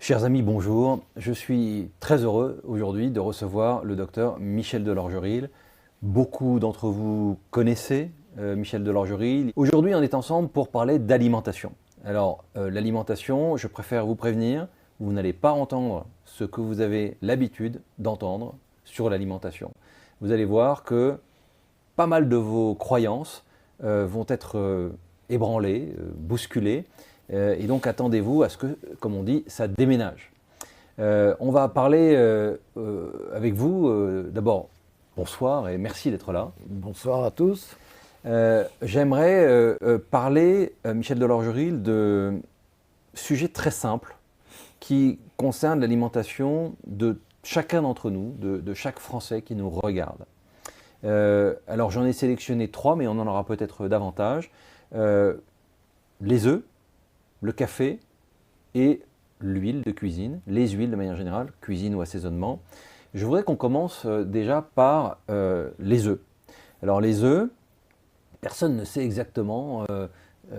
Chers amis, bonjour. Je suis très heureux aujourd'hui de recevoir le docteur Michel Delorgeril. Beaucoup d'entre vous connaissez Michel Delorgeril. Aujourd'hui, on est ensemble pour parler d'alimentation. Alors, l'alimentation, je préfère vous prévenir, vous n'allez pas entendre ce que vous avez l'habitude d'entendre sur l'alimentation. Vous allez voir que pas mal de vos croyances vont être ébranlées, bousculées. Et donc attendez-vous à ce que, comme on dit, ça déménage. On va parler avec vous, d'abord, bonsoir et merci d'être là. Bonsoir à tous. J'aimerais parler, Michel Delorgeril, de sujets très simples qui concernent l'alimentation de chacun d'entre nous, de chaque Français qui nous regarde. Alors j'en ai sélectionné 3, mais on en aura peut-être davantage. Les œufs, le café et l'huile de cuisine, les huiles de manière générale, cuisine ou assaisonnement. Je voudrais qu'on commence déjà par les œufs. Alors les œufs, personne ne sait exactement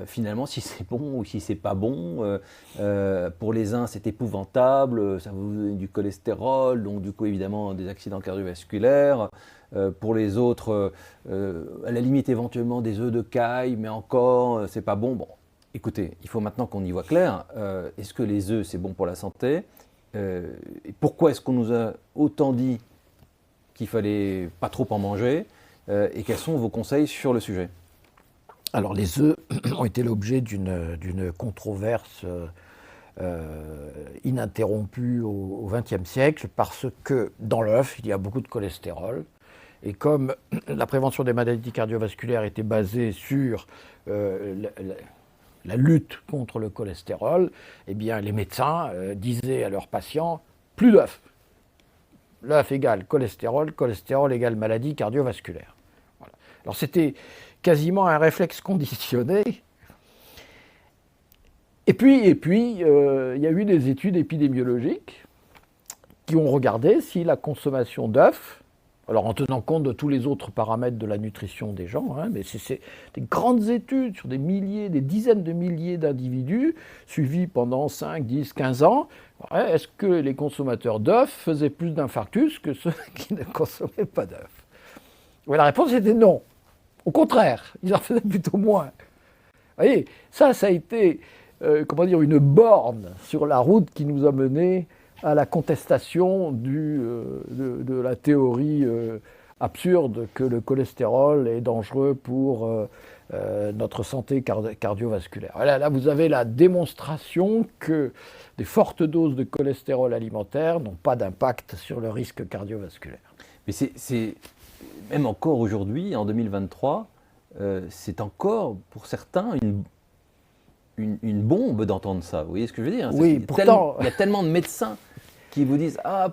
finalement si c'est bon ou si c'est pas bon. Pour les uns c'est épouvantable, ça vous donne du cholestérol, donc du coup évidemment des accidents cardiovasculaires. Pour les autres, à la limite éventuellement des œufs de caille, mais encore c'est pas bon. Bon. Écoutez, il faut maintenant qu'on y voit clair. Est-ce que les œufs, c'est bon pour la santé et pourquoi est-ce qu'on nous a autant dit qu'il fallait pas trop en manger et quels sont vos conseils sur le sujet? Alors les œufs ont été l'objet d'une controverse ininterrompue au XXe siècle parce que dans l'œuf, il y a beaucoup de cholestérol. Et comme la prévention des maladies cardiovasculaires était basée sur la lutte contre le cholestérol, eh bien, les médecins disaient à leurs patients « plus d'œufs ». L'œuf égale cholestérol, cholestérol égale maladie cardiovasculaire. Voilà. Alors c'était quasiment un réflexe conditionné. Et puis, il y a eu des études épidémiologiques qui ont regardé si la consommation d'œufs, alors en tenant compte de tous les autres paramètres de la nutrition des gens, mais c'est des grandes études sur des milliers, des dizaines de milliers d'individus, suivis pendant 5, 10, 15 ans. Est-ce que les consommateurs d'œufs faisaient plus d'infarctus que ceux qui ne consommaient pas d'œufs? La réponse était non. Au contraire, ils en faisaient plutôt moins. Vous voyez, ça a été une borne sur la route qui nous a menés à la contestation de la théorie absurde que le cholestérol est dangereux pour notre santé cardiovasculaire. Là, vous avez la démonstration que des fortes doses de cholestérol alimentaire n'ont pas d'impact sur le risque cardiovasculaire. Mais c'est même encore aujourd'hui, en 2023, c'est encore pour certains une bombe d'entendre ça. Vous voyez ce que je veux dire? Oui, pourtant... Il y a tellement de médecins qui vous disent « Ah,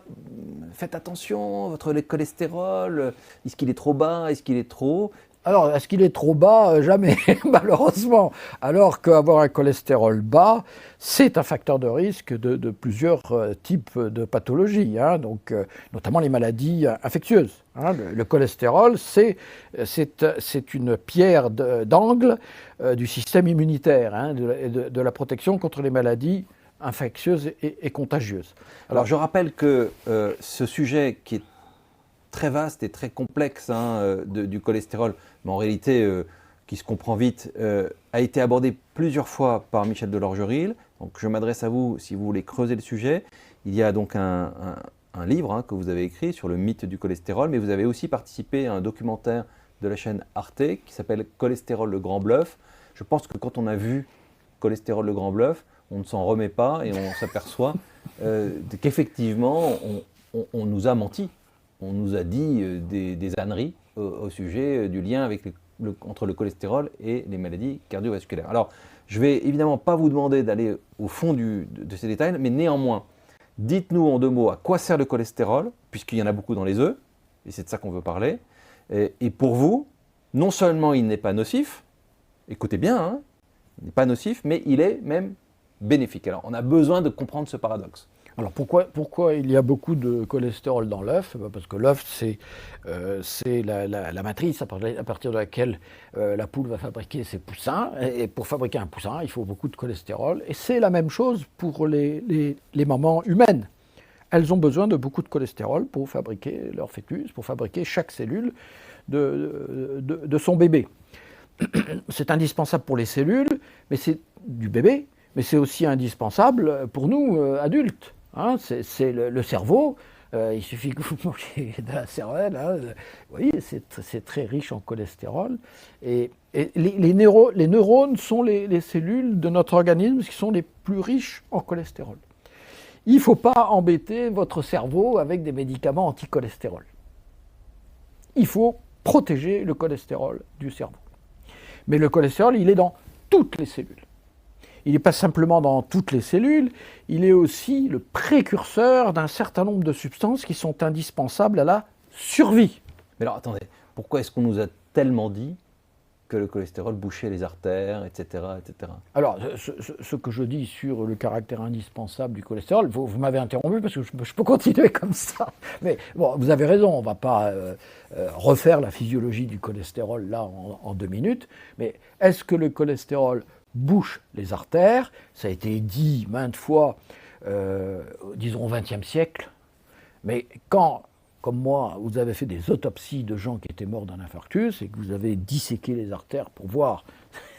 faites attention, votre cholestérol, est-ce qu'il est trop bas, est-ce qu'il est trop haut ?» Alors, est-ce qu'il est trop bas? Jamais, malheureusement. Alors qu'avoir un cholestérol bas, c'est un facteur de risque de plusieurs types de pathologies, donc, notamment les maladies infectieuses. Le cholestérol, c'est une pierre d'angle du système immunitaire, de la protection contre les maladies infectieuses et contagieuses. Alors, je rappelle que ce sujet qui est très vaste et très complexe du cholestérol, mais en réalité qui se comprend vite, a été abordé plusieurs fois par Michel Delorgeril. Donc je m'adresse à vous si vous voulez creuser le sujet. Il y a donc un livre que vous avez écrit sur le mythe du cholestérol, mais vous avez aussi participé à un documentaire de la chaîne Arte qui s'appelle Cholestérol le Grand Bluff. Je pense que quand on a vu Cholestérol le Grand Bluff, on ne s'en remet pas et on s'aperçoit qu'effectivement on nous a menti. On nous a dit des âneries au sujet du lien entre le cholestérol et les maladies cardiovasculaires. Alors, je ne vais évidemment pas vous demander d'aller au fond de ces détails, mais néanmoins, dites-nous en 2 mots à quoi sert le cholestérol, puisqu'il y en a beaucoup dans les œufs, et c'est de ça qu'on veut parler. Et pour vous, non seulement il n'est pas nocif, écoutez bien, il n'est pas nocif, mais il est même bénéfique. Alors, on a besoin de comprendre ce paradoxe. Alors pourquoi il y a beaucoup de cholestérol dans l'œuf? Parce que l'œuf, c'est la matrice à partir de laquelle la poule va fabriquer ses poussins. Et pour fabriquer un poussin, il faut beaucoup de cholestérol. Et c'est la même chose pour les mamans humaines. Elles ont besoin de beaucoup de cholestérol pour fabriquer leur fœtus, pour fabriquer chaque cellule de son bébé. C'est indispensable pour les cellules du bébé, mais c'est aussi indispensable pour nous, adultes. Hein, c'est le cerveau, il suffit que vous mangiez de la cervelle, hein, vous voyez, c'est très riche en cholestérol. Et les neurones sont les cellules de notre organisme qui sont les plus riches en cholestérol. Il ne faut pas embêter votre cerveau avec des médicaments anti-cholestérol. Il faut protéger le cholestérol du cerveau. Mais le cholestérol, il est dans toutes les cellules. Il n'est pas simplement dans toutes les cellules, il est aussi le précurseur d'un certain nombre de substances qui sont indispensables à la survie. Mais alors attendez, pourquoi est-ce qu'on nous a tellement dit que le cholestérol bouchait les artères, etc. etc. Alors, ce que je dis sur le caractère indispensable du cholestérol, vous m'avez interrompu parce que je peux continuer comme ça. Mais bon, vous avez raison, on ne va pas refaire la physiologie du cholestérol là en 2 minutes. Mais est-ce que le cholestérol bouche les artères? Ça a été dit maintes fois, disons au XXe siècle. Mais quand, comme moi, vous avez fait des autopsies de gens qui étaient morts d'un infarctus et que vous avez disséqué les artères pour voir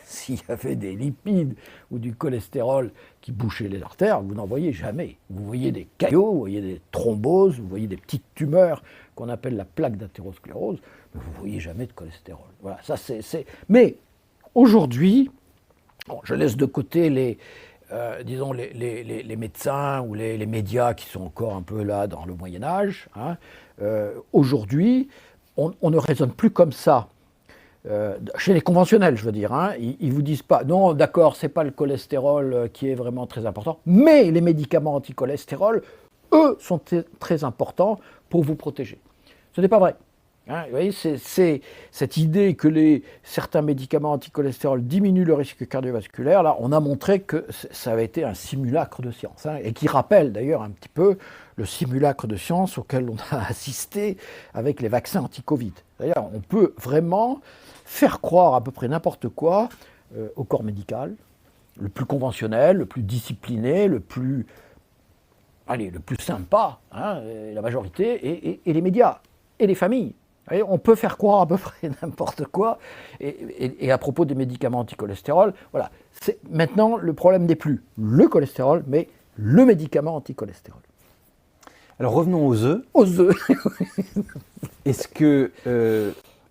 s'il y avait des lipides ou du cholestérol qui bouchaient les artères, vous n'en voyez jamais. Vous voyez des caillots, vous voyez des thromboses, vous voyez des petites tumeurs qu'on appelle la plaque d'athérosclérose, mais vous ne voyez jamais de cholestérol. Voilà, ça c'est. Mais aujourd'hui, bon, je laisse de côté les médecins ou les médias qui sont encore un peu là dans le Moyen-Âge. Hein. Aujourd'hui, on ne raisonne plus comme ça. Chez les conventionnels, je veux dire. Hein. Ils ne vous disent pas, non, d'accord, ce n'est pas le cholestérol qui est vraiment très important, mais les médicaments anti-cholestérol, eux, sont très importants pour vous protéger. Ce n'est pas vrai. Hein, vous voyez, c'est cette idée que certains médicaments anti-cholestérol diminuent le risque cardiovasculaire. Là, on a montré que ça avait été un simulacre de science, hein, et qui rappelle d'ailleurs un petit peu le simulacre de science auquel on a assisté avec les vaccins anti-Covid. D'ailleurs, on peut vraiment faire croire à peu près n'importe quoi au corps médical, le plus conventionnel, le plus discipliné, le plus sympa, hein, la majorité, et les médias, et les familles. On peut faire croire à peu près n'importe quoi. Et à propos des médicaments anti-cholestérol, voilà. Maintenant, le problème n'est plus le cholestérol, mais le médicament anti-cholestérol. Alors revenons aux œufs. Aux œufs. Est-ce que...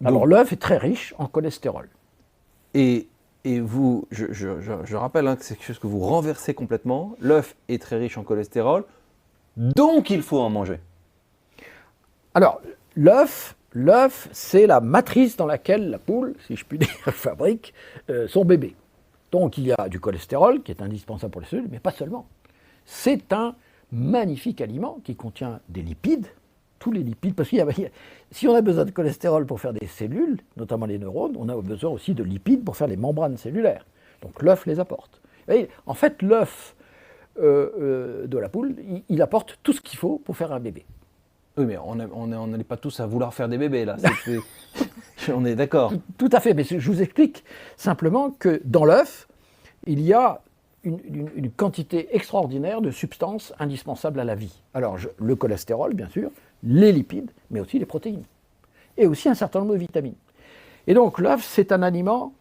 Alors l'œuf est très riche en cholestérol. Et vous, je rappelle que c'est quelque chose que vous renversez complètement. L'œuf est très riche en cholestérol, donc il faut en manger. Alors, l'œuf, c'est la matrice dans laquelle la poule, si je puis dire, fabrique son bébé. Donc il y a du cholestérol qui est indispensable pour les cellules, mais pas seulement. C'est un magnifique aliment qui contient des lipides, tous les lipides, parce que si on a besoin de cholestérol pour faire des cellules, notamment les neurones, on a besoin aussi de lipides pour faire les membranes cellulaires. Donc l'œuf les apporte. Vous voyez, en fait, l'œuf de la poule, il apporte tout ce qu'il faut pour faire un bébé. Oui, mais on n'est pas tous à vouloir faire des bébés, là. On est d'accord. Tout à fait, mais je vous explique simplement que dans l'œuf, il y a une quantité extraordinaire de substances indispensables à la vie. Alors, le cholestérol, bien sûr, les lipides, mais aussi les protéines. Et aussi un certain nombre de vitamines. Et donc, l'œuf, c'est un aliment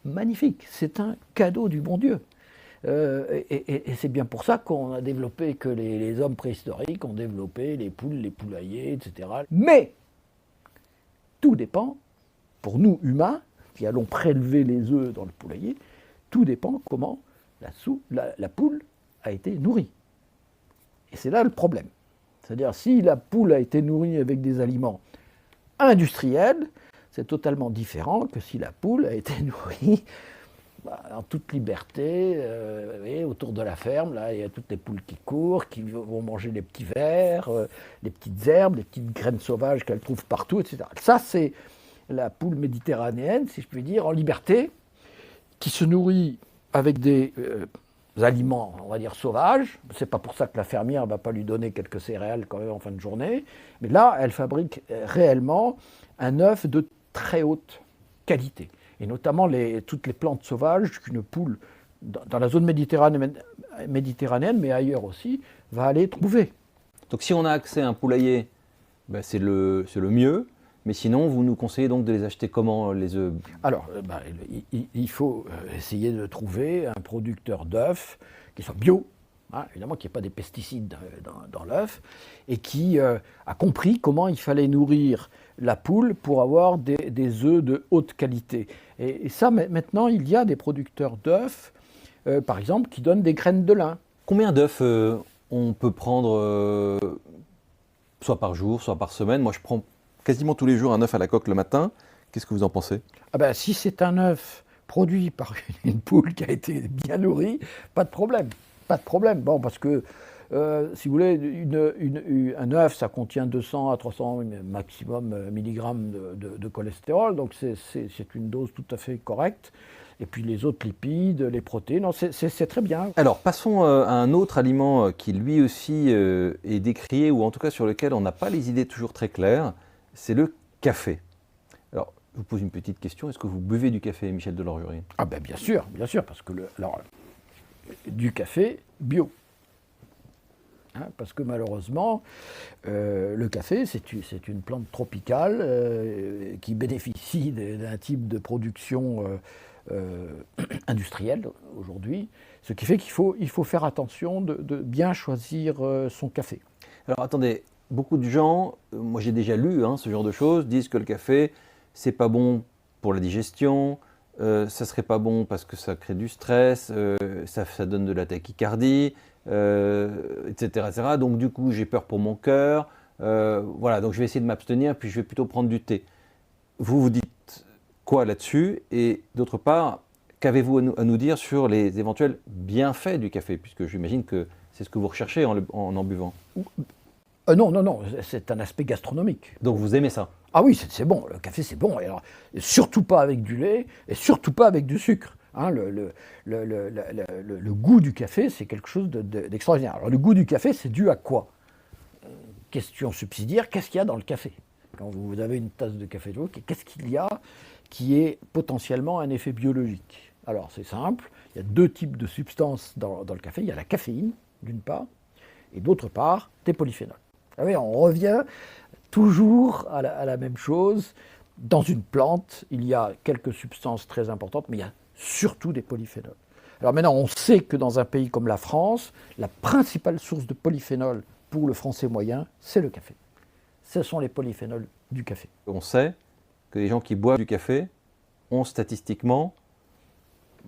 magnifique. C'est un cadeau du bon Dieu. Et c'est bien pour ça qu'on a développé, que les hommes préhistoriques ont développé les poules, les poulaillers, etc. Mais tout dépend, pour nous humains, qui allons prélever les œufs dans le poulailler, tout dépend comment la poule a été nourrie. Et c'est là le problème. C'est-à-dire, si la poule a été nourrie avec des aliments industriels, c'est totalement différent que si la poule a été nourrie en toute liberté, autour de la ferme, là, il y a toutes les poules qui courent, qui vont manger les petits vers, les petites herbes, les petites graines sauvages qu'elles trouvent partout, etc. Ça, c'est la poule méditerranéenne, si je puis dire, en liberté, qui se nourrit avec des aliments, on va dire, sauvages. C'est pas pour ça que la fermière ne va pas lui donner quelques céréales quand même en fin de journée. Mais là, elle fabrique réellement un œuf de très haute qualité. Et notamment toutes les plantes sauvages qu'une poule, dans la zone méditerranéenne, mais ailleurs aussi, va aller trouver. Donc si on a accès à un poulailler, ben, c'est le mieux. Mais sinon, vous nous conseillez donc de les acheter comment, les œufs? Alors, il faut essayer de trouver un producteur d'œufs qui soit bio, hein, évidemment qu'il n'y ait pas des pesticides dans l'œuf, et qui a compris comment il fallait nourrir la poule pour avoir des œufs de haute qualité. Et ça, maintenant, il y a des producteurs d'œufs, par exemple, qui donnent des graines de lin. Combien d'œufs on peut prendre, soit par jour, soit par semaine? Moi, je prends quasiment tous les jours un œuf à la coque le matin. Qu'est-ce que vous en pensez? Si c'est un œuf produit par une poule qui a été bien nourrie, pas de problème. Pas de problème. Bon, parce que, si vous voulez, un œuf, ça contient 200 à 300 maximum milligrammes de cholestérol, donc c'est une dose tout à fait correcte. Et puis les autres lipides, les protéines, c'est très bien. Alors, passons à un autre aliment qui lui aussi est décrié, ou en tout cas sur lequel on n'a pas les idées toujours très claires, c'est le café. Alors, je vous pose une petite question, est-ce que vous buvez du café, Michel de Lorgerie? Ah ben bien sûr, parce que du café bio. Hein, parce que malheureusement, le café, c'est une plante tropicale qui bénéficie d'un type de production industrielle aujourd'hui, ce qui fait qu'il faut faire attention de bien choisir son café. Alors attendez, beaucoup de gens, moi j'ai déjà lu ce genre de choses, disent que le café, c'est pas bon pour la digestion, ça serait pas bon parce que ça crée du stress, ça donne de la tachycardie, etc., etc. Donc du coup, j'ai peur pour mon cœur. Voilà, donc je vais essayer de m'abstenir, puis je vais plutôt prendre du thé. Vous dites quoi là-dessus? Et d'autre part, qu'avez-vous à nous dire sur les éventuels bienfaits du café? Puisque j'imagine que c'est ce que vous recherchez en buvant. Non, c'est un aspect gastronomique. Donc vous aimez ça? Ah oui, c'est bon, le café c'est bon. Et alors, surtout pas avec du lait, et surtout pas avec du sucre. Hein, le goût du café, c'est quelque chose d'extraordinaire. Alors le goût du café, c'est dû à quoi? Question subsidiaire, qu'est-ce qu'il y a dans le café? Quand vous avez une tasse de café de l'eau, qu'est-ce qu'il y a qui est potentiellement un effet biologique? Alors c'est simple, il y a deux types de substances dans le café. Il y a la caféine, d'une part, et d'autre part, des polyphénols. Vous savez, on revient toujours à la même chose. Dans une plante, il y a quelques substances très importantes, mais il y a surtout des polyphénols. Alors maintenant, on sait que dans un pays comme la France, la principale source de polyphénols pour le français moyen, c'est le café. Ce sont les polyphénols du café. On sait que les gens qui boivent du café ont statistiquement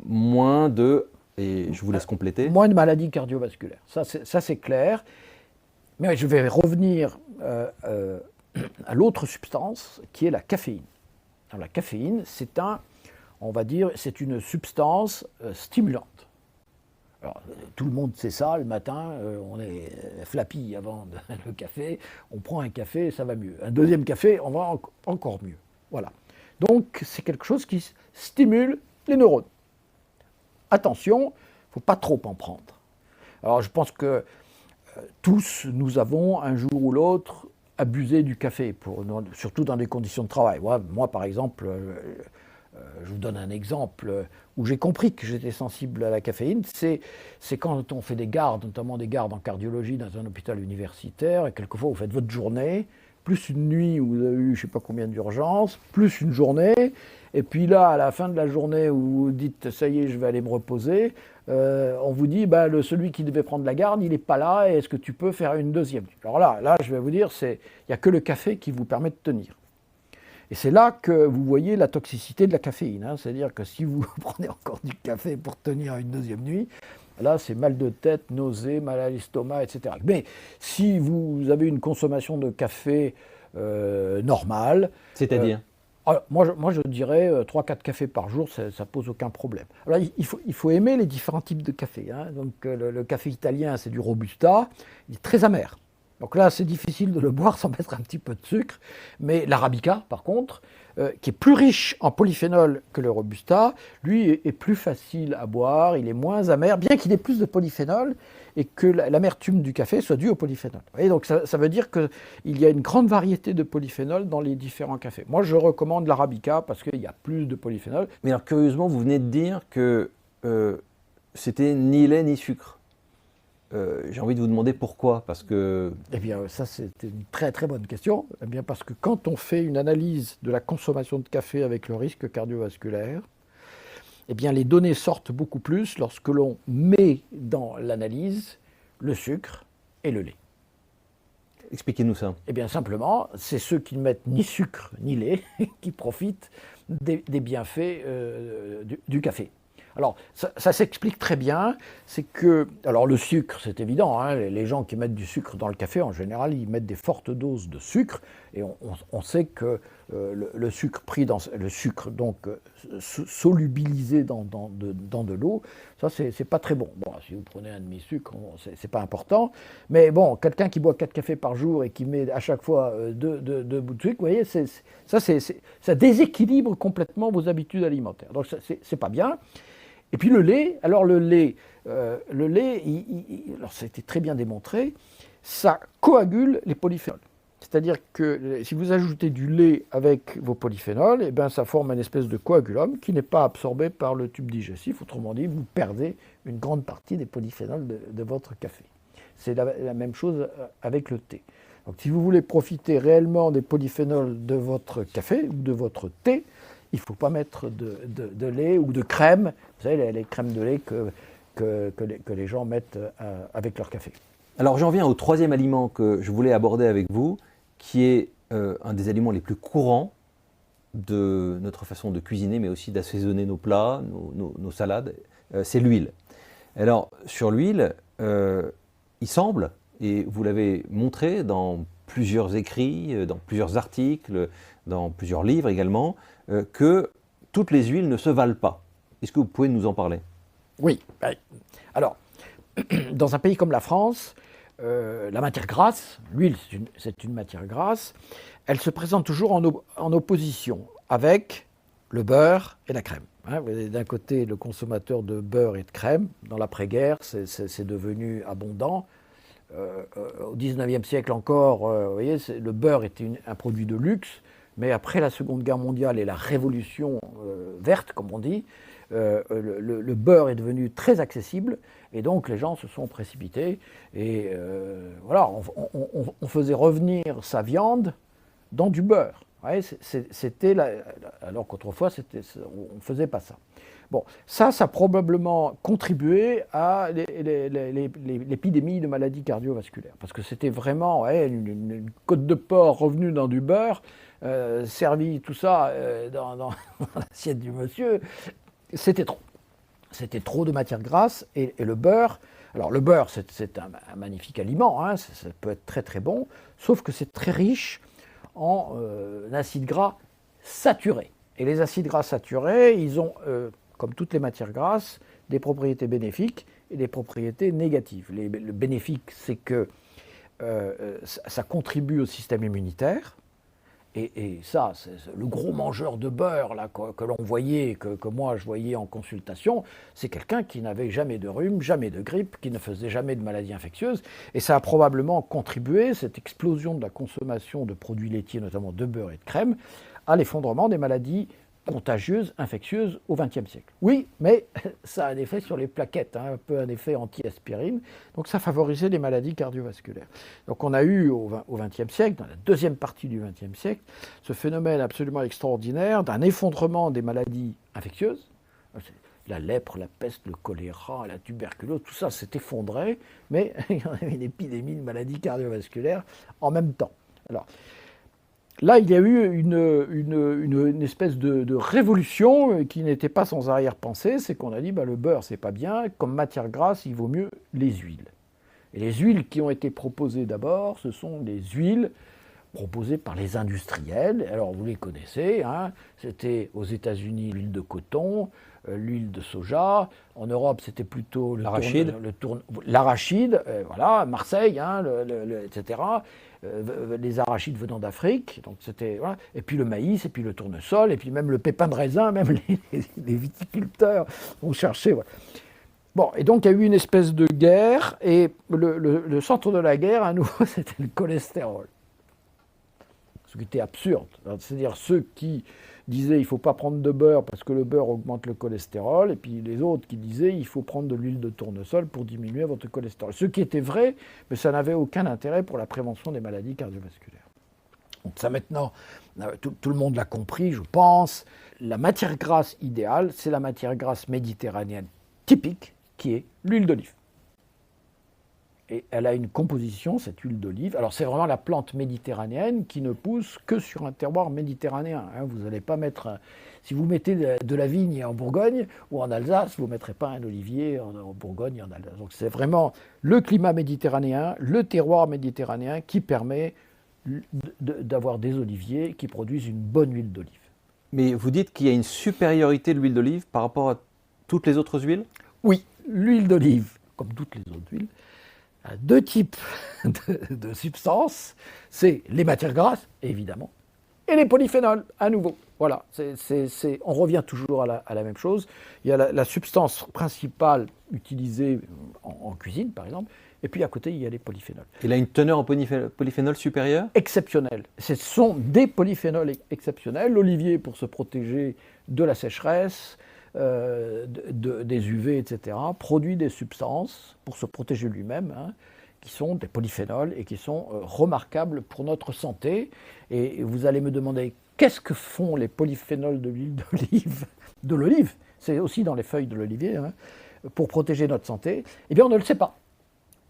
moins de, et je vous laisse compléter, moins de maladies cardiovasculaires. Ça c'est clair. Mais je vais revenir à l'autre substance qui est la caféine. Alors, la caféine, c'est une substance stimulante. Alors, tout le monde sait ça, le matin, on est flappy avant le café, on prend un café et ça va mieux. Un deuxième café, on va encore mieux. Voilà. Donc, c'est quelque chose qui stimule les neurones. Attention, il ne faut pas trop en prendre. Alors, je pense que tous, nous avons un jour ou l'autre abusé du café, surtout dans des conditions de travail. Moi par exemple, je vous donne un exemple où j'ai compris que j'étais sensible à la caféine, c'est quand on fait des gardes, notamment des gardes en cardiologie dans un hôpital universitaire, et quelquefois vous faites votre journée, plus une nuit où vous avez eu je ne sais pas combien d'urgences, plus une journée, et puis là, à la fin de la journée où vous dites « ça y est, je vais aller me reposer », on vous dit celui qui devait prendre la garde, il n'est pas là, et est-ce que tu peux faire une deuxième? Alors là, je vais vous dire, il n'y a que le café qui vous permet de tenir. Et c'est là que vous voyez la toxicité de la caféine. Hein. C'est-à-dire que si vous prenez encore du café pour tenir une deuxième nuit, là, c'est mal de tête, nausées, mal à l'estomac, etc. Mais si vous avez une consommation de café normale... C'est-à-dire moi, je dirais 3-4 cafés par jour, ça ne pose aucun problème. Alors, il faut aimer les différents types de café. Hein. Donc, le café italien, c'est du Robusta, il est très amer. Donc là, c'est difficile de le boire sans mettre un petit peu de sucre. Mais l'arabica, par contre, qui est plus riche en polyphénol que le robusta, lui est plus facile à boire, il est moins amer, bien qu'il ait plus de polyphénol et que l'amertume du café soit due au polyphénol. Vous voyez, donc ça veut dire qu'il y a une grande variété de polyphénol dans les différents cafés. Moi, je recommande l'arabica parce qu'il y a plus de polyphénol. Mais alors, curieusement, vous venez de dire que c'était ni lait ni sucre. J'ai envie de vous demander pourquoi, parce que... Eh bien, ça, c'est une très très bonne question. Eh bien, parce que quand on fait une analyse de la consommation de café avec le risque cardiovasculaire, eh bien, les données sortent beaucoup plus lorsque l'on met dans l'analyse le sucre et le lait. Expliquez-nous ça. Eh bien, simplement, c'est ceux qui ne mettent ni sucre ni lait qui profitent des bienfaits du café. Alors, ça s'explique très bien, c'est que, alors le sucre, c'est évident, hein, les gens qui mettent du sucre dans le café, en général, ils mettent des fortes doses de sucre, et on sait que le sucre pris dans le sucre, donc solubilisé dans de l'eau, ça, c'est pas très bon. Bon, si vous prenez un demi-sucre, c'est pas important, mais bon, quelqu'un qui boit 4 cafés par jour et qui met à chaque fois deux bouts de sucre, vous voyez, ça déséquilibre complètement vos habitudes alimentaires. Donc, c'est pas bien. Et puis le lait, alors le lait, alors ça a été très bien démontré, ça coagule les polyphénols. C'est-à-dire que si vous ajoutez du lait avec vos polyphénols, eh bien, ça forme une espèce de coagulum qui n'est pas absorbé par le tube digestif. Autrement dit, vous perdez une grande partie des polyphénols de votre café. C'est la même chose avec le thé. Donc si vous voulez profiter réellement des polyphénols de votre café ou de votre thé, il ne faut pas mettre de lait ou de crème, vous savez, les crèmes de lait que les gens mettent avec leur café. Alors j'en viens au troisième aliment que je voulais aborder avec vous, qui est un des aliments les plus courants de notre façon de cuisiner, mais aussi d'assaisonner nos plats, nos salades, c'est l'huile. Alors sur l'huile, il semble, et vous l'avez montré dans plusieurs écrits, dans plusieurs articles, dans plusieurs livres également, que toutes les huiles ne se valent pas. Est-ce que vous pouvez nous en parler? Oui. Alors, dans un pays comme la France, la matière grasse, l'huile c'est une matière grasse, elle se présente toujours en opposition avec le beurre et la crème. Hein, vous avez d'un côté le consommateur de beurre et de crème. Dans l'après-guerre, c'est devenu abondant. Au XIXe siècle encore, vous voyez, le beurre était un produit de luxe. Mais après la Seconde Guerre mondiale et la révolution verte, comme on dit, le beurre est devenu très accessible et donc les gens se sont précipités. Et voilà, on faisait revenir sa viande dans du beurre. Ouais, alors qu'autrefois, on ne faisait pas ça. Bon, ça a probablement contribué à l'épidémie de maladies cardiovasculaires. Parce que c'était vraiment une côte de porc revenue dans du beurre, servi tout ça dans l'assiette du monsieur. C'était trop. C'était trop de matière grasse et le beurre. Alors le beurre, c'est un magnifique aliment, hein, ça peut être très très bon, sauf que c'est très riche en acides gras saturés. Et les acides gras saturés, ils ont, comme toutes les matières grasses, des propriétés bénéfiques et des propriétés négatives. Le bénéfique, c'est que ça contribue au système immunitaire. Et ça, c'est le gros mangeur de beurre là, que l'on voyait, que moi je voyais en consultation, c'est quelqu'un qui n'avait jamais de rhume, jamais de grippe, qui ne faisait jamais de maladies infectieuses. Et ça a probablement contribué, cette explosion de la consommation de produits laitiers, notamment de beurre et de crème, à l'effondrement des maladies contagieuses, infectieuses au XXe siècle. Oui, mais ça a un effet sur les plaquettes, hein, un peu un effet anti-aspirine, donc ça favorisait les maladies cardiovasculaires. Donc on a eu au XXe siècle, dans la deuxième partie du XXe siècle, ce phénomène absolument extraordinaire d'un effondrement des maladies infectieuses. La lèpre, la peste, le choléra, la tuberculose, tout ça s'est effondré, mais il y en avait une épidémie de maladies cardiovasculaires en même temps. Alors, là, il y a eu une espèce de révolution qui n'était pas sans arrière-pensée, c'est qu'on a dit le beurre, c'est pas bien, comme matière grasse, il vaut mieux les huiles. Et les huiles qui ont été proposées d'abord, ce sont des huiles proposées par les industriels. Alors vous les connaissez, hein, c'était aux États-Unis l'huile de coton, l'huile de soja. En Europe, c'était plutôt l'arachide, l'arachide, voilà, Marseille, hein, etc. Les arachides venant d'Afrique, donc c'était voilà. Et puis le maïs, et puis le tournesol, et puis même le pépin de raisin, même les viticulteurs ont cherché. Voilà. Bon, et donc il y a eu une espèce de guerre, et le centre de la guerre, à nouveau, c'était le cholestérol. Ce qui était absurde. C'est-à-dire ceux qui disaient il ne faut pas prendre de beurre parce que le beurre augmente le cholestérol, et puis les autres qui disaient il faut prendre de l'huile de tournesol pour diminuer votre cholestérol. Ce qui était vrai, mais ça n'avait aucun intérêt pour la prévention des maladies cardiovasculaires. Donc ça maintenant, tout le monde l'a compris, je pense. La matière grasse idéale, c'est la matière grasse méditerranéenne typique, qui est l'huile d'olive. Et elle a une composition, cette huile d'olive. Alors c'est vraiment la plante méditerranéenne qui ne pousse que sur un terroir méditerranéen. Hein. Vous n'allez pas mettre, si vous mettez de la vigne en Bourgogne ou en Alsace, vous ne mettre pas un olivier en Bourgogne et en Alsace. Donc c'est vraiment le climat méditerranéen, le terroir méditerranéen qui permet d'avoir des oliviers qui produisent une bonne huile d'olive. Mais vous dites qu'il y a une supériorité de l'huile d'olive par rapport à toutes les autres huiles? Oui, l'huile d'olive, comme toutes les autres huiles, a deux types de substances. C'est les matières grasses, évidemment, et les polyphénols, à nouveau. Voilà, on revient toujours à la même chose. Il y a la substance principale utilisée en cuisine, par exemple, et puis à côté, il y a les polyphénols. Il a une teneur en polyphénol supérieure? Exceptionnelle. Ce sont des polyphénols exceptionnels. L'olivier pour se protéger de la sécheresse, des UV, etc., produit des substances pour se protéger lui-même, hein, qui sont des polyphénols et qui sont remarquables pour notre santé. Et vous allez me demander, qu'est-ce que font les polyphénols de l'huile d'olive, de l'olive, c'est aussi dans les feuilles de l'olivier, hein, pour protéger notre santé? Eh bien, on ne le sait pas.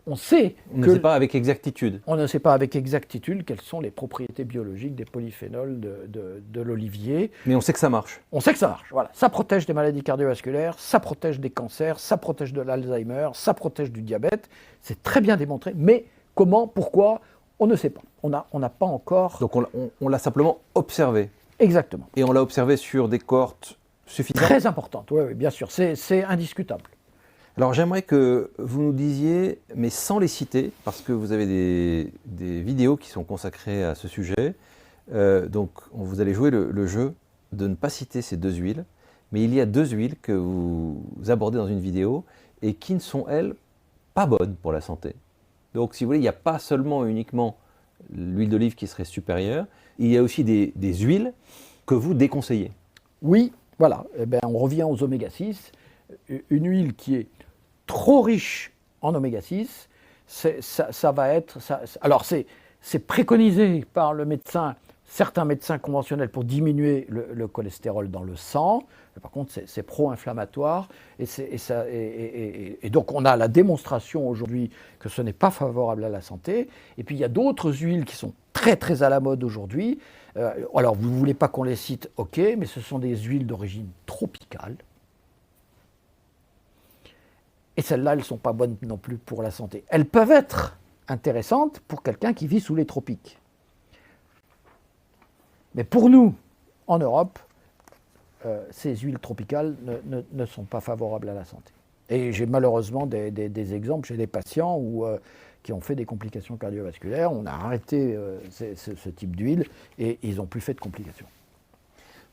On sait ne sait pas avec exactitude. On ne sait pas avec exactitude quelles sont les propriétés biologiques des polyphénols de l'olivier. Mais on sait que ça marche. On sait que ça marche. Voilà. Ça protège des maladies cardiovasculaires, ça protège des cancers, ça protège de l'Alzheimer, ça protège du diabète. C'est très bien démontré. Mais comment, pourquoi, on ne sait pas. On n'a pas encore... Donc on l'a simplement observé. Exactement. Et on l'a observé sur des cohortes suffisantes. Très importantes, oui, bien sûr. C'est indiscutable. Alors j'aimerais que vous nous disiez, mais sans les citer, parce que vous avez des vidéos qui sont consacrées à ce sujet, donc vous allez jouer le jeu de ne pas citer ces deux huiles, mais il y a deux huiles que vous abordez dans une vidéo et qui ne sont, elles, pas bonnes pour la santé. Donc si vous voulez, il n'y a pas seulement uniquement l'huile d'olive qui serait supérieure, il y a aussi des huiles que vous déconseillez. Oui, voilà, eh bien, on revient aux oméga 6, une huile qui est trop riche en oméga 6, ça va être... alors c'est préconisé par le médecin, certains médecins conventionnels pour diminuer le cholestérol dans le sang. Par contre, c'est pro-inflammatoire. Et donc on a la démonstration aujourd'hui que ce n'est pas favorable à la santé. Et puis il y a d'autres huiles qui sont très très à la mode aujourd'hui. Alors vous ne voulez pas qu'on les cite, ok, mais ce sont des huiles d'origine tropicale. Et celles-là, elles ne sont pas bonnes non plus pour la santé. Elles peuvent être intéressantes pour quelqu'un qui vit sous les tropiques. Mais pour nous, en Europe, ces huiles tropicales ne sont pas favorables à la santé. Et j'ai malheureusement des exemples chez des patients qui ont fait des complications cardiovasculaires. On a arrêté ce type d'huile et ils n'ont plus fait de complications.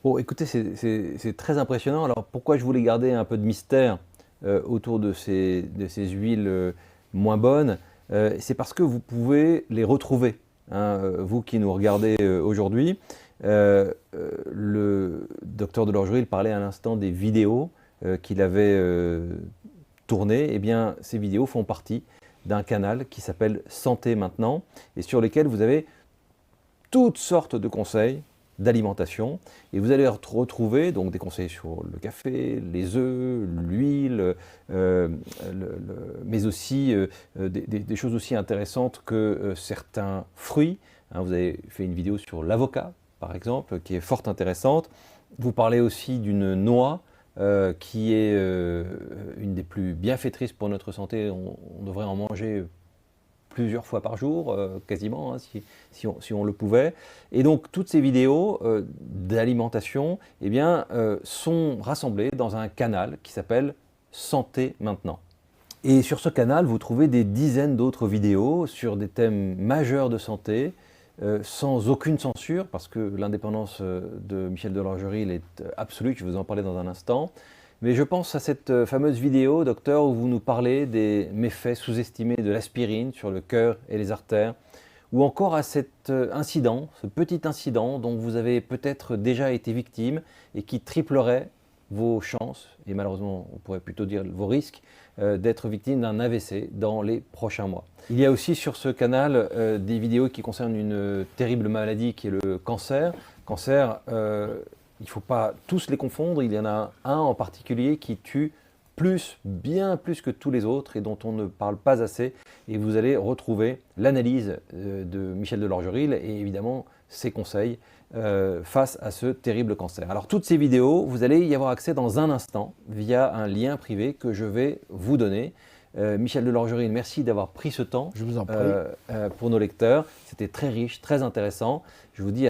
Bon, écoutez, c'est très impressionnant. Alors pourquoi je voulais garder un peu de mystère autour de ces huiles moins bonnes, c'est parce que vous pouvez les retrouver. Hein, vous qui nous regardez aujourd'hui, le docteur Delorgerie parlait à l'instant des vidéos qu'il avait tournées. Eh bien, ces vidéos font partie d'un canal qui s'appelle Santé Maintenant et sur lesquels vous avez toutes sortes de conseils d'alimentation et vous allez retrouver donc des conseils sur le café, les œufs, l'huile, mais aussi des choses aussi intéressantes que certains fruits. Hein, vous avez fait une vidéo sur l'avocat par exemple qui est fort intéressante. Vous parlez aussi d'une noix qui est une des plus bienfaitrices pour notre santé. On devrait en manger plusieurs fois par jour, quasiment, hein, si on le pouvait. Et donc toutes ces vidéos d'alimentation eh bien, sont rassemblées dans un canal qui s'appelle Santé Maintenant. Et sur ce canal, vous trouvez des dizaines d'autres vidéos sur des thèmes majeurs de santé, sans aucune censure, parce que l'indépendance de Michel Delorgeril est absolue, je vais vous en parler dans un instant. Mais je pense à cette fameuse vidéo, docteur, où vous nous parlez des méfaits sous-estimés de l'aspirine sur le cœur et les artères, ou encore à cet incident, ce petit incident dont vous avez peut-être déjà été victime et qui triplerait vos chances, et malheureusement on pourrait plutôt dire vos risques, d'être victime d'un AVC dans les prochains mois. Il y a aussi sur ce canal des vidéos qui concernent une terrible maladie qui est le cancer. Cancer, il ne faut pas tous les confondre, il y en a un en particulier qui tue bien plus que tous les autres et dont on ne parle pas assez. Et vous allez retrouver l'analyse de Michel Delorgeril et évidemment ses conseils face à ce terrible cancer. Alors toutes ces vidéos, vous allez y avoir accès dans un instant via un lien privé que je vais vous donner. Michel Delorgeril, merci d'avoir pris ce temps Je vous en prie. pour nos lecteurs. C'était très riche, très intéressant. Je vous dis